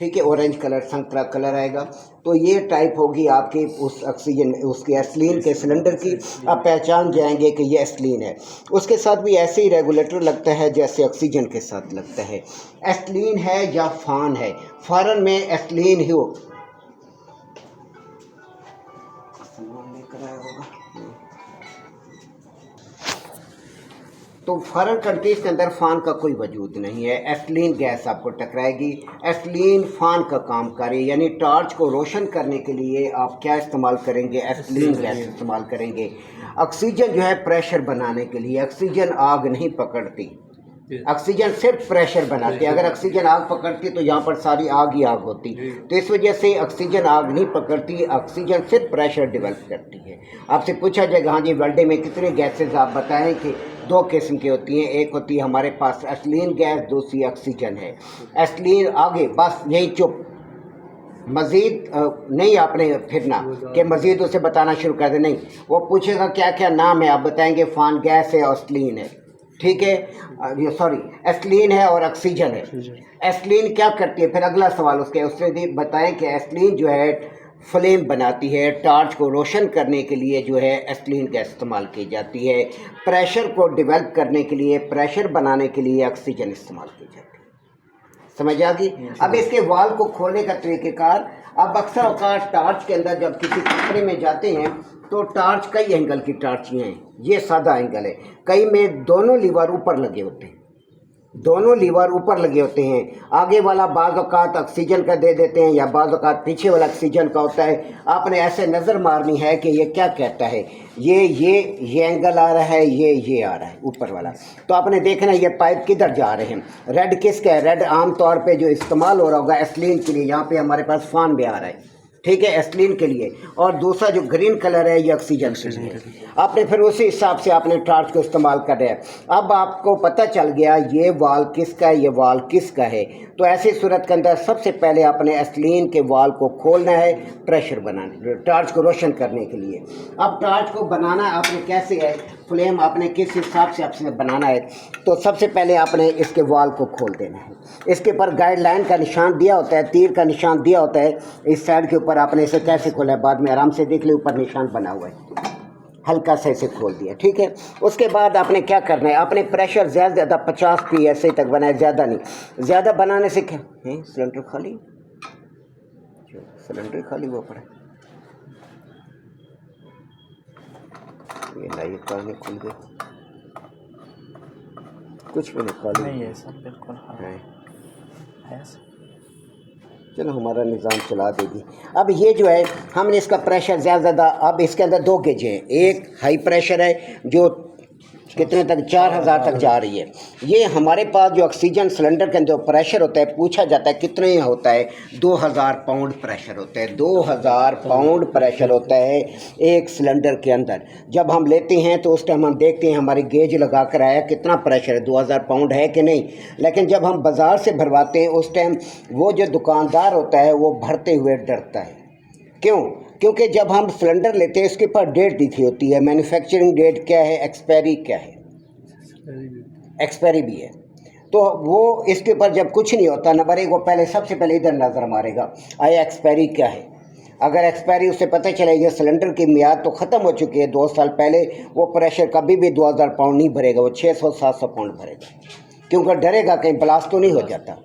ठीक है, orange colour संतरा कलर आएगा। तो ये टाइप होगी आपकी उस ऑक्सीजन उसके एस्लीन के सिलेंडर की। आप पहचान जाएंगे कि ये एस्लीन है। उसके साथ भी ऐसे ही रेगुलेटर लगता है जैसे ऑक्सीजन के साथ लगता है। एस्लीन है या फान है, फ़ौरन में एस्लीन ही हो तो फॉरेन कंट्रीज़ के अंदर फ़ान का कोई वजूद नहीं है। एस्लीन गैस आपको टकराएगी। एस्लीन फ़ान का काम करे, यानी टॉर्च को रोशन करने के लिए आप क्या इस्तेमाल करेंगे, एस्लीन गैस इस्तेमाल करेंगे। ऑक्सीजन जो है प्रेशर बनाने के लिए, ऑक्सीजन आग नहीं पकड़ती, ऑक्सीजन सिर्फ प्रेशर बनाती है। अगर ऑक्सीजन आग पकड़ती तो यहाँ पर सारी आग ही आग होती। तो इस वजह से ऑक्सीजन आग नहीं पकड़ती, ऑक्सीजन सिर्फ प्रेशर डेवलप करती है। आपसे पूछा जाएगा हाँ जी वर्ल्ड में कितने गैसेज, आप बताएं कि दो किस्म की होती हैं। एक होती है हमारे पास एस्लीन गैस, दूसरी ऑक्सीजन है। एस्लीन आगे बस यही चुप, मज़ीद नहीं आपने फिरना कि मज़ीद उसे बताना शुरू कर दे, नहीं। वो पूछेगा क्या क्या नाम है, आप बताएंगे फ़ान गैस है, एस्लीन है, ठीक है, सॉरी एस्लीन है और ऑक्सीजन है। एस्लीन क्या करती है, फिर अगला सवाल उससे बताएं कि एस्लीन जो है फ्लेम बनाती है, टॉर्च को रोशन करने के लिए जो है एस्लीन गैस इस्तेमाल की जाती है। प्रेशर को डेवलप करने के लिए, प्रेशर बनाने के लिए ऑक्सीजन इस्तेमाल की जाती है। समझ आ गई। अब इसके वाल को खोलने का तरीक़ेकार, अब अक्सर औक़ात टॉर्च के अंदर जब किसी कंपनी में जाते हैं तो टॉर्च कई एंगल की टॉर्च हैं, ये सादा एंगल है। कई में दोनों लीवर ऊपर लगे होते हैं, दोनों लीवर ऊपर लगे होते हैं। आगे वाला बाज़ औक़ात ऑक्सीजन का दे देते हैं या बाज़ औक़ात पीछे वाला ऑक्सीजन का होता है। आपने ऐसे नज़र मारनी है कि ये क्या कहता है, ये एंगल आ रहा है, ये आ रहा है ऊपर वाला। तो आपने देखना है ये पाइप किधर जा रहे हैं। रेड किसका है, रेड आम तौर पे जो इस्तेमाल हो रहा होगा एस्लीन के लिए, यहाँ पे हमारे पास फ़ान भी आ रहा है, ठीक है, एस्लीन के लिए। और दूसरा जो ग्रीन कलर है ये ऑक्सीजन के लिए। आपने फिर उसी हिसाब से आपने टॉर्च को इस्तेमाल कर रहे हैं। अब आपको पता चल गया ये वाल किसका है, ये वाल किसका है। तो ऐसी सूरत के अंदर सबसे पहले आपने एस्लीन के वाल को खोलना है प्रेशर बनाने, टॉर्च को रोशन करने के लिए। अब टॉर्च को बनाना आपने कैसे है, फ्लेम आपने किस हिसाब से आपसे बनाना है। तो सबसे पहले आपने इसके वाल को खोल देना है। इसके ऊपर गाइडलाइन का निशान दिया होता है, तीर का निशान दिया होता है इस साइड के ऊपर। आपने इसे कैसे खोला है बाद में आराम से देख ले, ऊपर निशान बना हुआ है, हल्का सा इसे खोल दिया, ठीक है। उसके बाद आपने क्या करना है, आपने प्रेशर ज़्यादा 50 PSI तक बनाए, ज़्यादा नहीं। ज़्यादा बनाने से क्या है, सिलेंडर खाली, सिलेंडर खाली हुआ पड़ा, ये लाइए कागज खुल गए, कुछ भी नहीं खाली नहीं है सब बिल्कुल है। चलो हमारा निज़ाम चला देगी। अब ये जो है हमने इसका प्रेशर ज़्यादा, अब इसके अंदर दो गेज हैं। एक हाई प्रेशर है जो कितने तक, 4000 तक जा रही है। ये हमारे पास जो ऑक्सीजन सिलेंडर के अंदर प्रेशर होता है, पूछा जाता है कितने होता है, 2000 पाउंड प्रेशर होता है। 2000 पाउंड प्रेशर होता है एक सिलेंडर के अंदर। जब हम लेते हैं तो उस टाइम हम देखते हैं हमारी गेज लगा कर आया कितना प्रेशर है, 2000 पाउंड है कि नहीं। लेकिन जब हम बाज़ार से भरवाते हैं उस टाइम वो जो दुकानदार होता है वो भरते हुए डरता है। क्यों? क्योंकि जब हम सिलेंडर लेते हैं इसके ऊपर डेट लिखी होती है, मैन्युफैक्चरिंग डेट क्या है, एक्सपायरी क्या है, एक्सपायरी भी है। तो वो इसके ऊपर जब कुछ नहीं होता नंबर एक, वो पहले सबसे पहले इधर नज़र मारेगा आया एक्सपायरी क्या है। अगर एक्सपायरी उसे पता चले ये सिलेंडर की मियाद तो ख़त्म हो चुकी है 2 साल पहले, वो प्रेशर कभी भी 2000 पाउंड नहीं भरेगा, वो 600-700 पाउंड भरेगा, क्योंकि डरेगा कहीं ब्लास्ट तो नहीं हो जाता।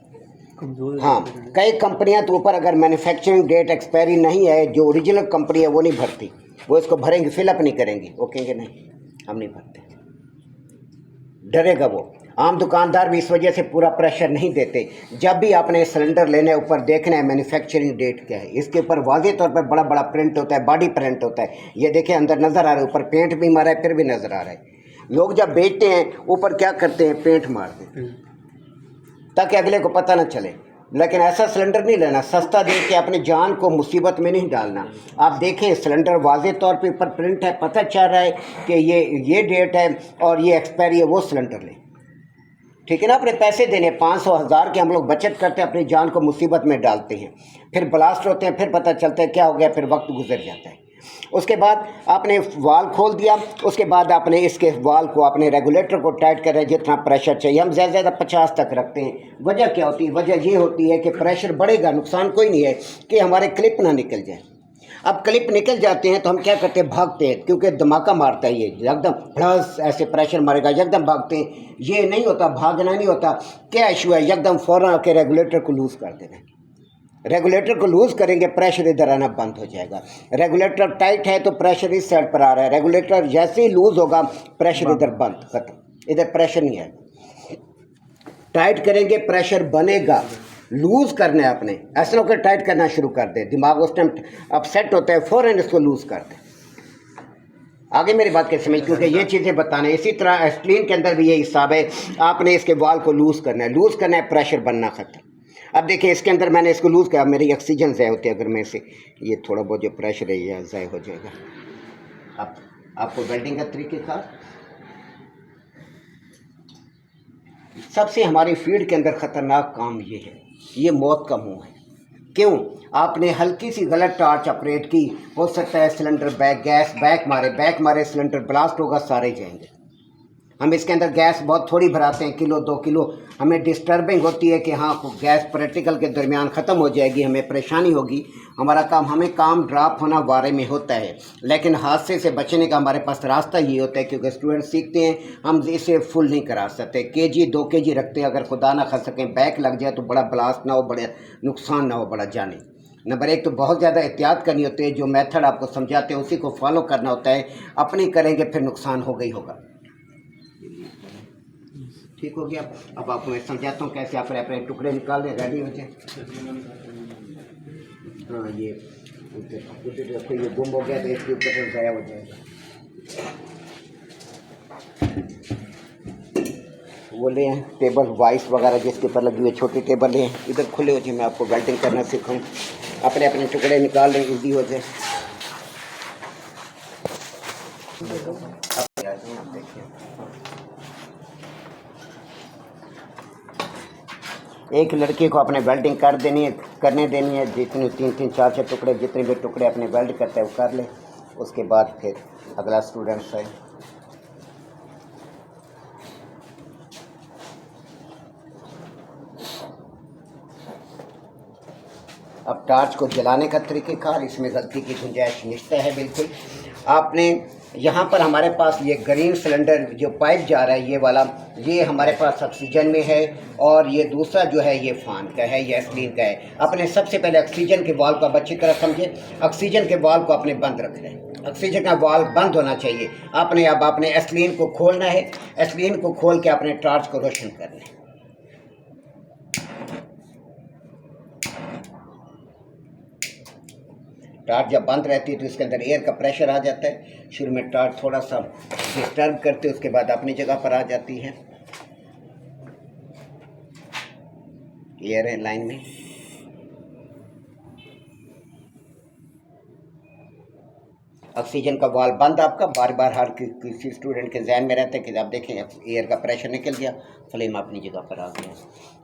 हाँ, कई कंपनियां तो ऊपर अगर मैन्युफैक्चरिंग डेट एक्सपायरी नहीं है, जो ओरिजिनल कंपनी है वो नहीं भरती, वो इसको भरेंगे, फिलअप नहीं करेंगे, वो कहेंगे नहीं हम नहीं भरते, डरेगा वो। आम दुकानदार भी इस वजह से पूरा प्रेशर नहीं देते। जब भी आपने सिलेंडर लेने ऊपर देखना है मैन्युफैक्चरिंग डेट क्या है, इसके ऊपर वाज़े तौर पर बड़ा बड़ा प्रिंट होता है, बॉडी प्रिंट होता है। ये देखें अंदर नज़र आ रहा है, ऊपर पेंट भी मारा है फिर भी नज़र आ रहा है। लोग जब बेचते हैं ऊपर क्या करते हैं, पेंट मार देते हैं ताकि अगले को पता न चले। लेकिन ऐसा सिलेंडर नहीं लेना, सस्ता दे के अपनी जान को मुसीबत में नहीं डालना। आप देखें सिलेंडर वाज़े तौर पे ऊपर प्रिंट है, पता चल रहा है कि ये डेट है और ये एक्सपायरी है, वो सिलेंडर लें, ठीक है ना। अपने पैसे देने 500-1000 के हम लोग बचत करते हैं, अपनी जान को मुसीबत में डालते हैं, फिर ब्लास्ट होते हैं, फिर पता चलता है क्या हो गया, फिर वक्त गुजर जाता है। उसके बाद आपने वाल खोल दिया, उसके बाद आपने इसके वाल को अपने रेगुलेटर को टाइट कर रहे हैं जितना प्रेशर चाहिए। हम ज़्यादा से ज़्यादा 50 तक रखते हैं। वजह क्या होती है? वजह ये होती है कि प्रेशर बढ़ेगा, नुकसान कोई नहीं है कि हमारे क्लिप ना निकल जाए। अब क्लिप निकल जाते हैं तो हम क्या करते हैं? भागते हैं, क्योंकि धमाका मारता है ये, एकदम प्लस ऐसे प्रेशर मारेगा, एकदम भागते हैं। ये नहीं होता, भागना नहीं होता। क्या इशू है? एकदम फ़ौरन आके रेगुलेटर को लूज़ कर देना। रेगुलेटर को लूज़ करेंगे, प्रेशर इधर आना बंद हो जाएगा। रेगुलेटर टाइट है तो प्रेशर इस साइड पर आ रहा है, रेगुलेटर जैसे ही लूज़ होगा प्रेशर इधर बंद, खत्म, इधर प्रेशर नहीं है। टाइट करेंगे प्रेशर बनेगा। लूज़ करना है आपने, ऐसा होकर टाइट करना शुरू कर दे, दिमाग उस टाइम अपसेट होता है, फ़ौरन इसको लूज़ कर दे। आगे मेरी बात कैसे समझ, क्योंकि ये चीज़ें बताने। इसी तरह एस्टलीन के अंदर भी ये हिसाब है, आपने इसके वाल को लूज़ करना है, लूज़ करना है, प्रेशर बनना खत्म। अब देखिए इसके अंदर मैंने इसको लूज़ किया, मेरी ऑक्सीजन ज़ाय होती है, अगर मैं इसे ये थोड़ा बहुत जो प्रेशर है ये ज़ाय हो जाएगा। अब आपको वेल्डिंग का तरीक़ेकार, सबसे हमारी फील्ड के अंदर ख़तरनाक काम ये है, ये मौत का मुंह है। क्यों? आपने हल्की सी गलत टार्च ऑपरेट की, हो सकता है सिलेंडर गैस बैक मारे सिलेंडर ब्लास्ट होगा, सारे जाएंगे। हम इसके अंदर गैस बहुत थोड़ी भराते हैं, किलो 2 किलो। हमें डिस्टर्बिंग होती है कि हाँ गैस प्रैक्टिकल के दरमियान ख़त्म हो जाएगी, हमें परेशानी होगी, हमारा काम, हमें काम ड्रॉप होना वारे में होता है। लेकिन हादसे से बचने का हमारे पास रास्ता ये होता है, क्योंकि स्टूडेंट सीखते हैं, हम इसे फुल नहीं करा सकते। केजी 2 केजी रखते हैं, अगर खुदा ना खा सकें बैक लग जाए तो बड़ा ब्लास्ट ना हो, बड़े नुकसान ना हो, बड़ा जाने। नंबर 1 तो बहुत ज़्यादा एहतियात करनी होती है, जो मेथड आपको समझाते हैं उसी को फॉलो करना होता है। अपनी करेंगे फिर नुकसान होगा ही होगा। ठीक हो गया। अब आपको मैं समझाता हूँ कैसे आप अपने टुकड़े निकाल लें, रेडी हो जाए। हाँ ये रखो, ये गुम हो गया तो इसके ऊपर ज़ाया हो जाएगा। वो ले टेबल वाइस वगैरह जिसके ऊपर लगी हुई छोटी टेबल लें, इधर खुले हो जाए, मैं आपको वेल्डिंग करना सिखाऊँ। अपने अपने टुकड़े निकाल लें, ईजी हो जाए। एक लड़के को अपने वेल्डिंग करने देनी है, जितने 3-3 4-4 टुकड़े, जितने भी टुकड़े अपने वेल्ड करते हैं वो कर ले। उसके बाद फिर अगला स्टूडेंट्स है। अब टार्च को जलाने का तरीक़ेकार, इसमें गलती की गुंजाइश निश्चित है बिल्कुल। आपने यहाँ पर हमारे पास ये ग्रीन सिलेंडर जो पाइप जा रहा है, ये वाला, ये हमारे पास ऑक्सीजन में है, और ये दूसरा जो है ये फ़ान का है, ये एस्टलीन का है। अपने सबसे पहले ऑक्सीजन के वाल्व को अच्छी तरह समझे। ऑक्सीजन के वाल्व को अपने बंद रख लें, ऑक्सीजन का वाल्व बंद होना चाहिए। आपने एस्टलीन को खोलना है, एस्टलीन को खोल के अपने टार्च को रोशन करना है। टार्च जब बंद रहती है तो इसके अंदर एयर का प्रेशर आ जाता है। शुरू में टार्च थोड़ा सा डिस्टर्ब करते, उसके बाद अपनी जगह पर आ जाती है। क्लियर है लाइन में? ऑक्सीजन का वाल्व बंद आपका बार बार हर किसी स्टूडेंट के जहन में रहता है कि आप देखें एयर का प्रेशर निकल गया, फ्लेम अपनी जगह पर आ गया।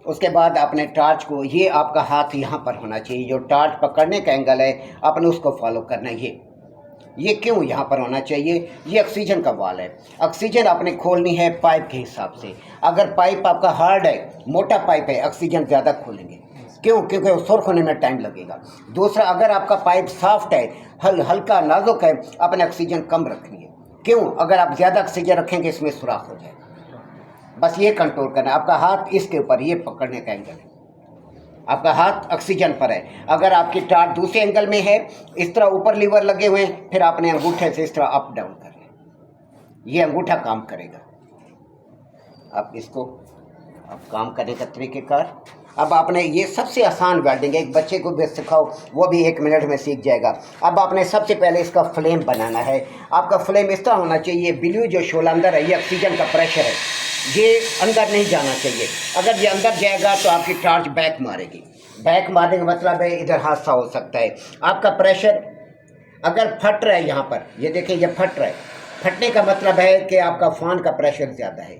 उसके बाद आपने टार्च को, ये आपका हाथ यहाँ पर होना चाहिए, जो टार्च पकड़ने का एंगल है आपने उसको फॉलो करना है। ये क्यों यहाँ पर होना चाहिए? ये ऑक्सीजन का वाल है, ऑक्सीजन आपने खोलनी है पाइप के हिसाब से। अगर पाइप आपका हार्ड है, मोटा पाइप है, ऑक्सीजन ज़्यादा खोलेंगे। क्यों? क्योंकि वो सुर्ख होने में टाइम लगेगा। दूसरा, अगर आपका पाइप सॉफ्ट है, हल्का नाजुक है, अपने ऑक्सीजन कम रखनी है। क्यों? अगर आप ज़्यादा ऑक्सीजन रखेंगे इसमें सुराख हो जाएगा। बस ये कंट्रोल करना है। आपका हाथ इसके ऊपर, ये पकड़ने का एंगल है, आपका हाथ ऑक्सीजन पर है। अगर आपकी टार्च दूसरे एंगल में है, इस तरह ऊपर लीवर लगे हुए हैं, फिर आपने अंगूठे से इस तरह अप डाउन करना है, ये अंगूठा काम करेगा। आप इसको अब काम करने का तरीक़ेकार, अब आपने, ये सबसे आसान वेल्डिंग है, एक बच्चे को भी सिखाओ वो भी 1 मिनट में सीख जाएगा। अब आपने सबसे पहले इसका फ्लेम बनाना है। आपका फ्लेम इस तरह होना चाहिए, ब्लू जो शोला अंदर है ये ऑक्सीजन का प्रेशर है, ये अंदर नहीं जाना चाहिए। अगर ये अंदर जाएगा तो आपकी टार्च बैक मारेगी। बैक मारने का मतलब है इधर हादसा हो सकता है। आपका प्रेशर अगर फट रहा है, यहाँ पर ये देखें, ये फट रहा है, फटने का मतलब है कि आपका फ़ान का प्रेशर ज़्यादा है।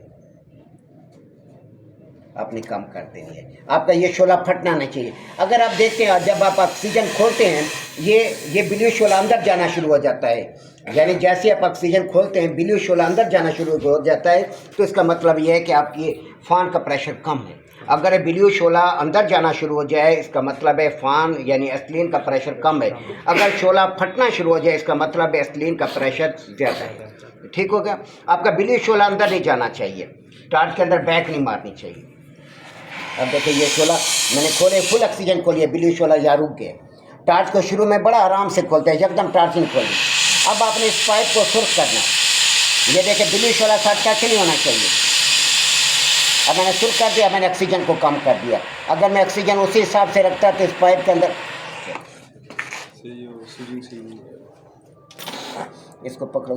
आपने कम कर देनी है। आपका ये शोला फटना नहीं चाहिए। अगर आप देखते हैं जब आप ऑक्सीजन खोलते हैं ये ब्लू शोला अंदर जाना शुरू हो जाता है, यानी जैसे आप ऑक्सीजन खोलते हैं ब्लू शोला अंदर जाना शुरू हो जाता है, तो इसका मतलब ये है कि आपकी फ़ान का प्रेशर कम है। अगर ब्लू शोला अंदर जाना शुरू हो जाए इसका मतलब है फ़ान यानी एस्लीन का प्रेशर कम है। अगर शोला फटना शुरू हो जाए इसका मतलब है एस्लीन का प्रेशर ज़्यादा है। ठीक हो गया। आपका ब्लू शोला अंदर नहीं जाना चाहिए, टार्च के अंदर बैक नहीं मारनी चाहिए। अब देखिए ये शोला मैंने खोले, फुल ऑक्सीजन खोलिए, ब्लू शोला या रुक गए। टार्च को शुरू में बड़ा आराम से खोलते हैं, एकदम टार्चिंग खोली। अब आपने इस पाइप को सुर्ख करना है। ये देखिए ब्लू शोला साथ टच नहीं होना चाहिए। अब मैंने सुर्ख कर दिया, मैंने ऑक्सीजन को कम कर दिया। अगर मैं ऑक्सीजन उसी हिसाब से रखता तो इस पाइप के अंदर इसको पकड़ो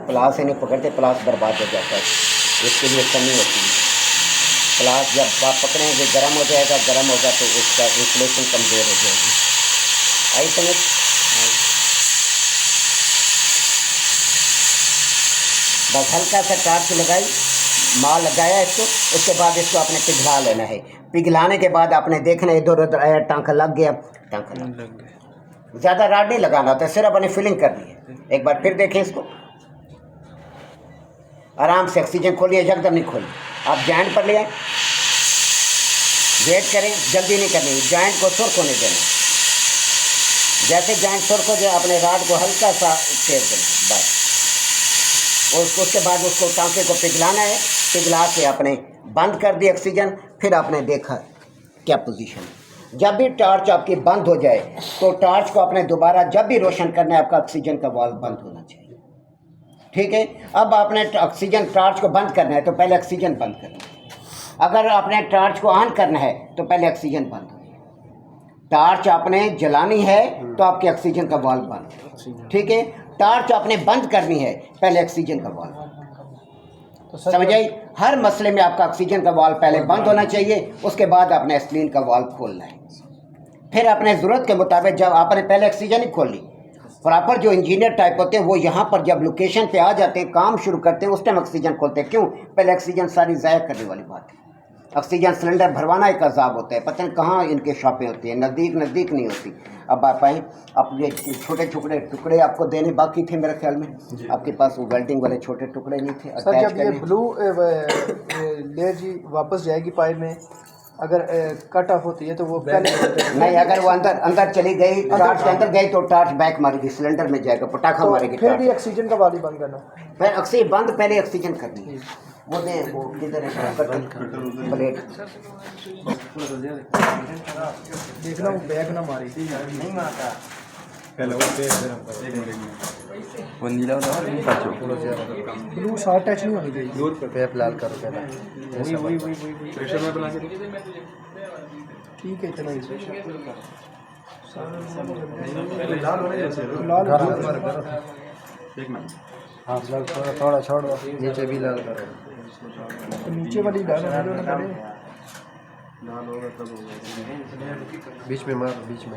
प्लास से नहीं पकड़ते, प्लास बर्बाद हो जाता है, इसके लिए कमी होती है। प्लास जब आप पकड़ेंगे गर्म हो जाएगा, गर्म होगा तो उसका इंसुलेशन कमज़ोर हो जाएगी। आई समझ? बस हल्का सा टार्च लगाई, माल लगाया इसको, उसके बाद इसको आपने पिघला लेना है। पिघलाने के बाद आपने देखना इधर उधर आया, टांका लग गया, टांका लग गया। ज़्यादा राड नहीं लगाना होता, सिर्फ अपने फिलिंग करनी है। एक बार फिर देखें इसको, आराम से ऑक्सीजन खोलिए, एकदम नहीं खोलिए। आप जॉइंट पर ले आए, वेट करें, जल्दी नहीं करनी, जॉइंट को सुर्ख होने देना। जैसे जॉइंट सुर्ख हो जाए अपने राड को हल्का सा फेर देना बस। उसके बाद उसको टांके को पिघलाना है, पिघला के आपने बंद कर दी ऑक्सीजन। फिर आपने देखा क्या पोजीशन है। जब भी टॉर्च आपकी बंद हो जाए तो टॉर्च को आपने दोबारा जब भी रोशन करना है आपका ऑक्सीजन का वाल्व बंद होना चाहिए। ठीक है। अब आपने ऑक्सीजन टॉर्च को बंद करना है तो पहले ऑक्सीजन बंद करना है। अगर आपने टॉर्च को ऑन करना है तो पहले ऑक्सीजन बंद हो। टॉर्च आपने जलानी है तो आपके ऑक्सीजन का वाल्व बंद। ठीक है। टॉर्च आपने बंद करनी है पहले ऑक्सीजन का वाल्व। तो समझ आई? हर मसले में आपका ऑक्सीजन का वाल्व पहले बंद होना चाहिए, उसके बाद आपने एस्लीन का वाल्व खोलना है। फिर अपने ज़रूरत के मुताबिक जब आपने पहले ऑक्सीजन ही खोल ली, प्रॉपर जो इंजीनियर टाइप होते हैं वो यहाँ पर जब लोकेशन पे आ जाते हैं, काम शुरू करते हैं, उस टाइम ऑक्सीजन खोलते हैं। क्यों? पहले ऑक्सीजन सारी ज़ाया करने वाली बात है। ऑक्सीजन सिलेंडर भरवाना एक अजाब होता है, पता नहीं कहाँ इनके शॉपें होती है, नज़दीक नहीं होती। अब आप आए, अब ये छोटे छोटे टुकड़े आपको देने बाकी थे मेरे ख्याल में, आपके पास वो वेल्डिंग वाले छोटे टुकड़े नहीं थे। सर जब ये ब्लू लेयर जी वापस जाएगी पाइप में, अगर कट ऑफ होती है तो वो पहले नहीं, अगर वो अंदर चली गई, टार्च के अंदर गई तो टार्च बैक मारेगी, सिलेंडर में जाएगा, पटाखा मारेगी। फिर भी ऑक्सीजन का वाल्व बंद करना, फिर ऑक्सीजन बंद, पहले ऑक्सीजन करनी है। वो दे, वो किधर है प्लेट, देखना वो बैग ना मारे। नहीं मारता पहले वो वो नीला ब्लू शॉर्ट टच नहीं होनी चाहिए। दूर पे पैप लाल करो पहले, वही प्रेशर में बना के ठीक है। इतना ही लाल होने जैसे लाल एक मिनट। हाँ थोड़ा छोड़ दो, नीचे भी लाल करो, तो नीचे वाली लाल करे, लाल होगा तब होगा, बीच में मार, बीच में